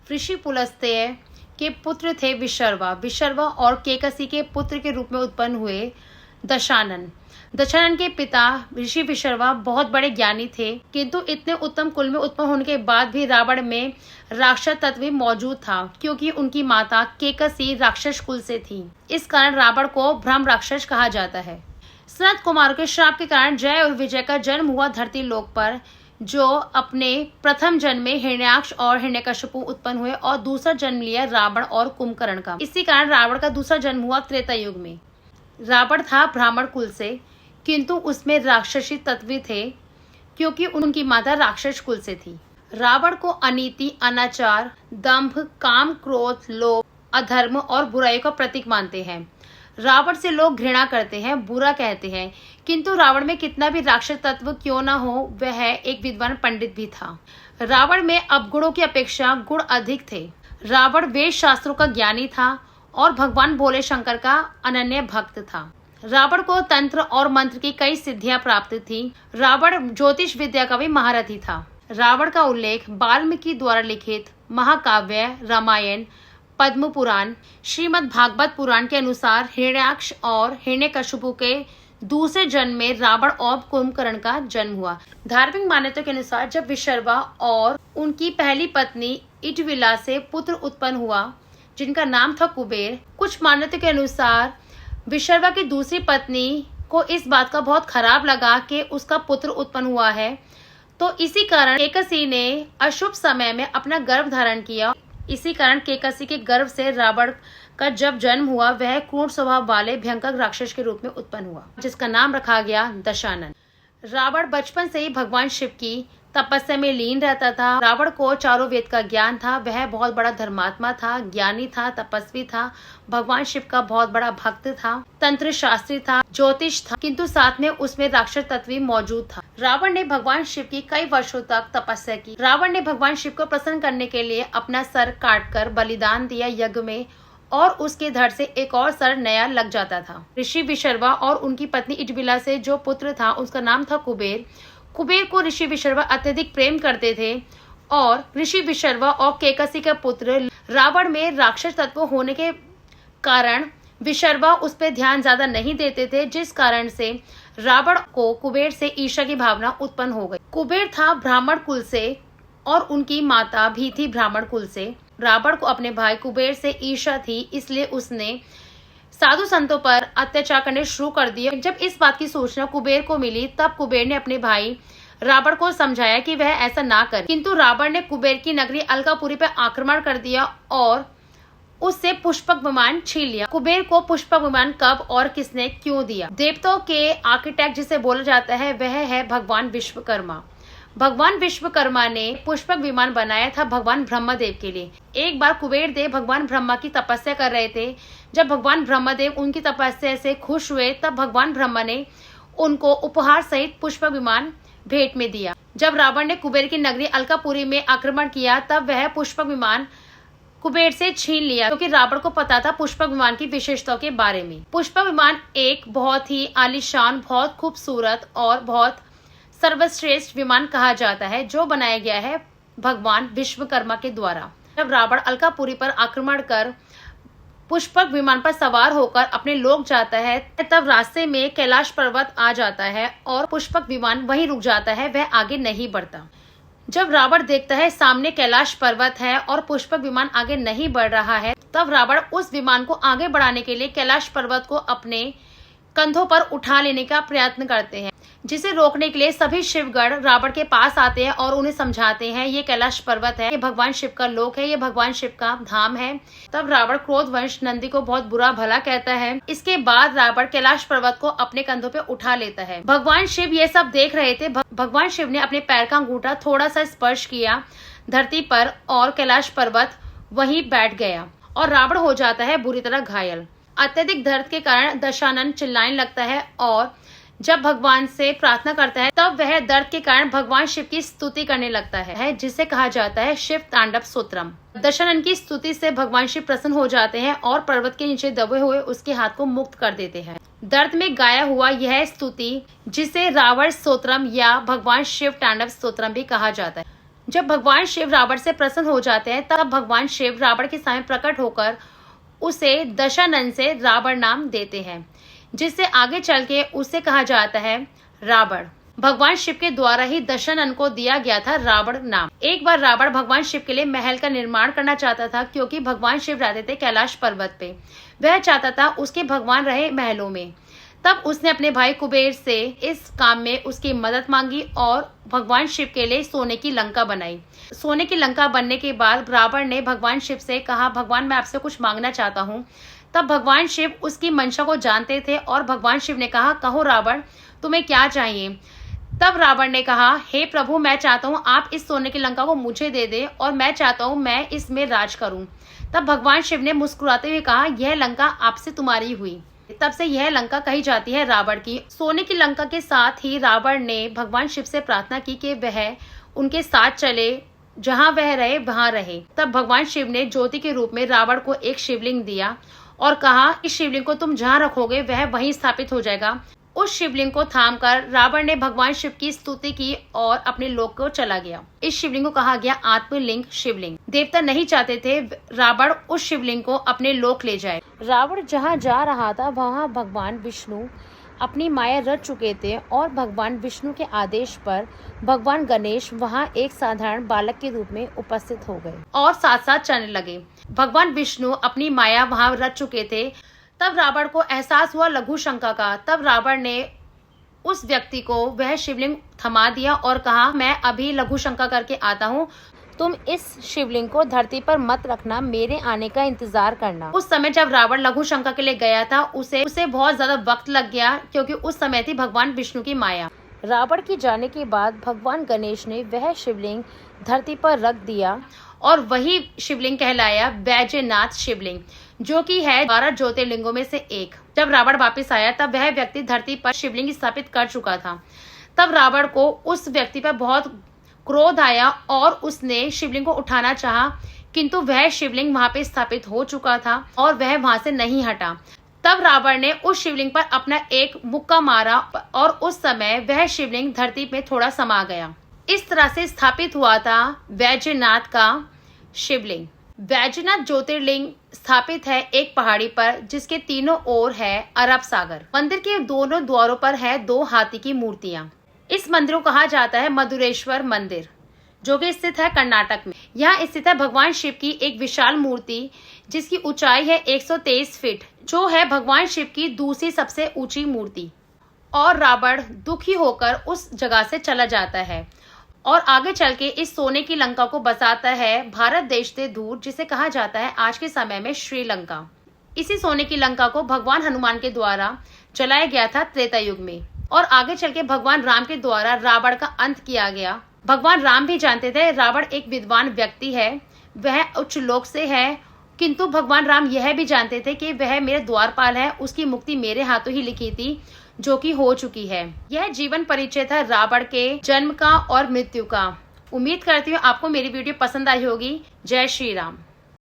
ऋषि पुलस्त्य के पुत्र थे विशर्वा। विशर्वा और केकसी के पुत्र के रूप में उत्पन्न हुए दशानन। दशानन के पिता ऋषि विशर्वा बहुत बड़े ज्ञानी थे, किंतु इतने उत्तम कुल में उत्पन्न होने के बाद भी रावण में राक्षस तत्व मौजूद था, क्योंकि उनकी माता केकसी राक्षस कुल से थी। इस कारण रावण को ब्रह्म राक्षस कहा जाता है। सनत कुमार के श्राप के कारण जय और विजय का जन्म हुआ धरती लोक पर, जो अपने प्रथम जन्म में हिरण्याक्ष और हिरण्यकशिपु उत्पन्न हुए और दूसरा जन्म लिया रावण और कुंभकर्ण का। इसी कारण रावण का दूसरा जन्म हुआ त्रेता युग में। रावण था ब्राह्मण कुल से, किंतु उसमें राक्षसी तत्व थे, क्योंकि उनकी माता राक्षस कुल से थी। रावण को अनीति, अनाचार, दंभ, काम, क्रोध, लोभ, अधर्म और बुराई का प्रतीक मानते हैं। रावण से लोग घृणा करते हैं, बुरा कहते हैं, किंतु रावण में कितना भी राक्षस तत्व क्यों न हो, वह एक विद्वान पंडित भी था। रावण में अवगुणों की अपेक्षा गुण अधिक थे। रावण वेद शास्त्रों का ज्ञानी था और भगवान भोले शंकर का अनन्य भक्त था। रावण को तंत्र और मंत्र की कई सिद्धियां प्राप्त थी। रावण ज्योतिष विद्या का भी महारथी था। रावण का उल्लेख वाल्मीकि द्वारा लिखित महाकाव्य रामायण, पद्म पुराण, श्रीमद् भागवत पुराण के अनुसार हिरण्याक्ष और हिरण्यकशिपु के दूसरे जन्म में रावण और कुंभकर्ण का जन्म हुआ। धार्मिक मान्यता के अनुसार जब विशर्वा और उनकी पहली पत्नी इटविला से पुत्र उत्पन्न हुआ, जिनका नाम था कुबेर। कुछ मान्यता के अनुसार विशर्वा की दूसरी पत्नी को इस बात का बहुत खराब लगा कि उसका पुत्र उत्पन्न हुआ है, तो इसी कारण केकसी ने अशुभ समय में अपना गर्भ धारण किया। इसी कारण केकसी के गर्भ से रावण का जब जन्म हुआ, वह क्रूर स्वभाव वाले भयंकर राक्षस के रूप में उत्पन्न हुआ, जिसका नाम रखा गया दशानन। रावण बचपन से ही भगवान शिव की तपस्या में लीन रहता था। रावण को चारों वेद का ज्ञान था। वह बहुत बड़ा धर्मात्मा था, ज्ञानी था, तपस्वी था, भगवान शिव का बहुत बड़ा भक्त था, तंत्र शास्त्री था, ज्योतिष था, किंतु साथ में उसमें राक्षस तत्व भी मौजूद था। रावण ने भगवान शिव की कई वर्षों तक तपस्या की। रावण ने भगवान शिव को प्रसन्न करने के लिए अपना सर काटकर बलिदान दिया यज्ञ में, और उसके धड़ से एक और सर नया लग जाता था। ऋषि विशर्वा और उनकी पत्नी इटविला से जो पुत्र था, उसका नाम था कुबेर। कुबेर को ऋषि विशर्वा अत्यधिक प्रेम करते थे, और ऋषि विशर्वा और केकसी का पुत्र रावण में राक्षस तत्व होने के कारण विशर्वा उस पर ध्यान ज्यादा नहीं देते थे, जिस कारण से रावण को कुबेर से ईर्ष्या की भावना उत्पन्न हो गई। कुबेर था ब्राह्मण कुल से और उनकी माता भी थी ब्राह्मण कुल से। रावण को अपने भाई कुबेर से ईर्ष्या थी, इसलिए उसने साधु संतों पर अत्याचार करने शुरू कर दिए। जब इस बात की सूचना कुबेर को मिली, तब कुबेर ने अपने भाई रावण को समझाया कि वह ऐसा ना करे, किंतु रावण ने कुबेर की नगरी अलकापुरी पर आक्रमण कर दिया और उससे पुष्पक विमान छीन लिया। कुबेर को पुष्पक विमान कब और किसने क्यों दिया? देवताओं के आर्किटेक्ट जिसे बोला जाता है, वह है भगवान विश्वकर्मा। भगवान विश्वकर्मा ने पुष्पक विमान बनाया था भगवान ब्रह्मदेव के लिए। एक बार कुबेर देव भगवान ब्रह्मा की तपस्या कर रहे थे। जब भगवान ब्रह्मदेव उनकी तपस्या से खुश हुए, तब भगवान ब्रह्मा ने उनको उपहार सहित पुष्पक विमान भेंट में दिया। जब रावण ने कुबेर की नगरी अलकापुरी में आक्रमण किया, तब वह पुष्पक विमान कुबेर से छीन लिया, क्योंकि रावण को पता था पुष्पक विमान की विशेषताओं के बारे में। पुष्पक विमान एक बहुत ही आलीशान, बहुत खूबसूरत और बहुत सर्वश्रेष्ठ विमान कहा जाता है, जो बनाया गया है भगवान विश्वकर्मा के द्वारा। जब रावण अलकापुरी पर आक्रमण कर पुष्पक विमान पर सवार होकर अपने लोक जाता है, तब रास्ते में कैलाश पर्वत आ जाता है और पुष्पक विमान वहीं रुक जाता है, वह आगे नहीं बढ़ता। जब रावण देखता है सामने कैलाश पर्वत है और पुष्पक विमान आगे नहीं बढ़ रहा है, तब रावण उस विमान को आगे बढ़ाने के लिए कैलाश पर्वत को अपने कंधों पर उठा लेने का प्रयत्न करते हैं, जिसे रोकने के लिए सभी शिवगण रावण के पास आते हैं और उन्हें समझाते हैं ये कैलाश पर्वत है, ये भगवान शिव का लोक है, ये भगवान शिव का धाम है। तब रावण क्रोधवश नंदी को बहुत बुरा भला कहता है। इसके बाद रावण कैलाश पर्वत को अपने कंधों पे उठा लेता है। भगवान शिव ये सब देख रहे थे। भगवान शिव ने अपने पैर का अंगूठा थोड़ा सा स्पर्श किया धरती पर और कैलाश पर्वत वहीं बैठ गया और रावण हो जाता है बुरी तरह घायल। अत्यधिक दर्द के कारण दशानन चिल्लाने लगता है और जब भगवान से प्रार्थना करता है, तब वह दर्द के कारण भगवान शिव की स्तुति करने लगता है, जिसे कहा जाता है शिव तांडव स्तोत्रम। दशानन की स्तुति से भगवान शिव प्रसन्न हो जाते हैं और पर्वत के नीचे दबे हुए उसके हाथ को मुक्त कर देते हैं। दर्द में गाया हुआ यह स्तुति, जिसे रावण स्तोत्रम या भगवान शिव तांडव स्तोत्रम भी कहा जाता है। जब भगवान शिव रावण से प्रसन्न हो जाते हैं तब भगवान शिव रावण के सामने प्रकट होकर उसे दशानन से रावण नाम देते हैं, जिससे आगे चल के उसे कहा जाता है रावण। भगवान शिव के द्वारा ही दशानन को दिया गया था रावण नाम। एक बार रावण भगवान शिव के लिए महल का निर्माण करना चाहता था, क्योंकि भगवान शिव रहते थे कैलाश पर्वत पे। वह चाहता था उसके भगवान रहे महलों में। तब उसने अपने भाई कुबेर से इस काम में उसकी मदद मांगी और भगवान शिव के लिए सोने की लंका बनाई। सोने की लंका बनने के बाद रावण ने भगवान शिव से कहा, भगवान मैं आपसे कुछ मांगना चाहता हूँ। तब भगवान शिव उसकी मंशा को जानते थे और भगवान शिव ने कहा, कहो रावण तुम्हें क्या चाहिए। तब रावण ने कहा, हे प्रभु मैं चाहता हूँ आप इस सोने की लंका को मुझे दे दे और मैं चाहता हूँ मैं इसमें राज करूँ। तब भगवान शिव ने मुस्कुराते हुए कहा, यह लंका आपसे तुम्हारी हुई। तब से यह लंका कही जाती है रावण की। सोने की लंका के साथ ही रावण ने भगवान शिव से प्रार्थना की कि वह उनके साथ चले, जहाँ वह रहे वहाँ रहे। तब भगवान शिव ने ज्योति के रूप में रावण को एक शिवलिंग दिया और कहा, इस शिवलिंग को तुम जहाँ रखोगे वह वहीं स्थापित हो जाएगा। उस शिवलिंग को थामकर रावण ने भगवान शिव की स्तुति की और अपने लोक को चला गया। इस शिवलिंग को कहा गया आत्मलिंग शिवलिंग। देवता नहीं चाहते थे रावण उस शिवलिंग को अपने लोक ले जाए। रावण जहाँ जा रहा था वहाँ भगवान विष्णु अपनी माया रच चुके थे और भगवान विष्णु के आदेश पर भगवान गणेश वहाँ एक साधारण बालक के रूप में उपस्थित हो गए और साथ साथ चलने लगे। भगवान विष्णु अपनी माया वहाँ रच चुके थे। तब रावण को एहसास हुआ लघु शंका का। तब रावण ने उस व्यक्ति को वह शिवलिंग थमा दिया और कहा, मैं अभी लघु शंका करके आता हूँ, तुम इस शिवलिंग को धरती पर मत रखना, मेरे आने का इंतजार करना। उस समय जब रावण लघु शंका के लिए गया था उसे बहुत ज्यादा वक्त लग गया, क्योंकि उस समय थी भगवान विष्णु की माया। रावण के जाने के बाद भगवान गणेश ने वह शिवलिंग धरती पर रख दिया और वही शिवलिंग कहलाया बैजनाथ शिवलिंग, जो कि है 12 ज्योतिर्लिंगों में से एक। जब रावण वापस आया तब वह व्यक्ति धरती पर शिवलिंग स्थापित कर चुका था। तब रावण को उस व्यक्ति पर बहुत क्रोध आया और उसने शिवलिंग को उठाना चाहा, किंतु वह शिवलिंग वहां पे स्थापित हो चुका था और वह वहां से नहीं हटा। तब रावण ने उस शिवलिंग पर अपना एक मुक्का मारा और उस समय वह शिवलिंग धरती में थोड़ा समा गया। इस तरह से स्थापित हुआ था बैजनाथ का शिवलिंग। बैजनाथ ज्योतिर्लिंग स्थापित है एक पहाड़ी पर जिसके तीनों ओर है अरब सागर। मंदिर के दोनों द्वारों पर है 2 हाथी की मूर्तियां। इस मंदिर को कहा जाता है मधुरेश्वर मंदिर, जो कि स्थित है कर्नाटक में। यहाँ स्थित है भगवान शिव की एक विशाल मूर्ति जिसकी ऊंचाई है 123 फीट, जो है भगवान शिव की दूसरी सबसे ऊंची मूर्ति। और रावण दुखी होकर उस जगह से चला जाता है और आगे चल के इस सोने की लंका को बसाता है भारत देश से दूर, जिसे कहा जाता है आज के समय में श्रीलंका। इसी सोने की लंका को भगवान हनुमान के द्वारा जलाया गया था त्रेता युग में और आगे चल के भगवान राम के द्वारा रावण का अंत किया गया। भगवान राम भी जानते थे रावण एक विद्वान व्यक्ति है, वह उच्च लोक से है, किंतु भगवान राम यह भी जानते थे कि वह मेरे द्वारपाल है, उसकी मुक्ति मेरे हाथों ही लिखी थी, जो कि हो चुकी है। यह जीवन परिचय था रावण के जन्म का और मृत्यु का। उम्मीद करती हूँ आपको मेरी वीडियो पसंद आई होगी। जय श्री राम।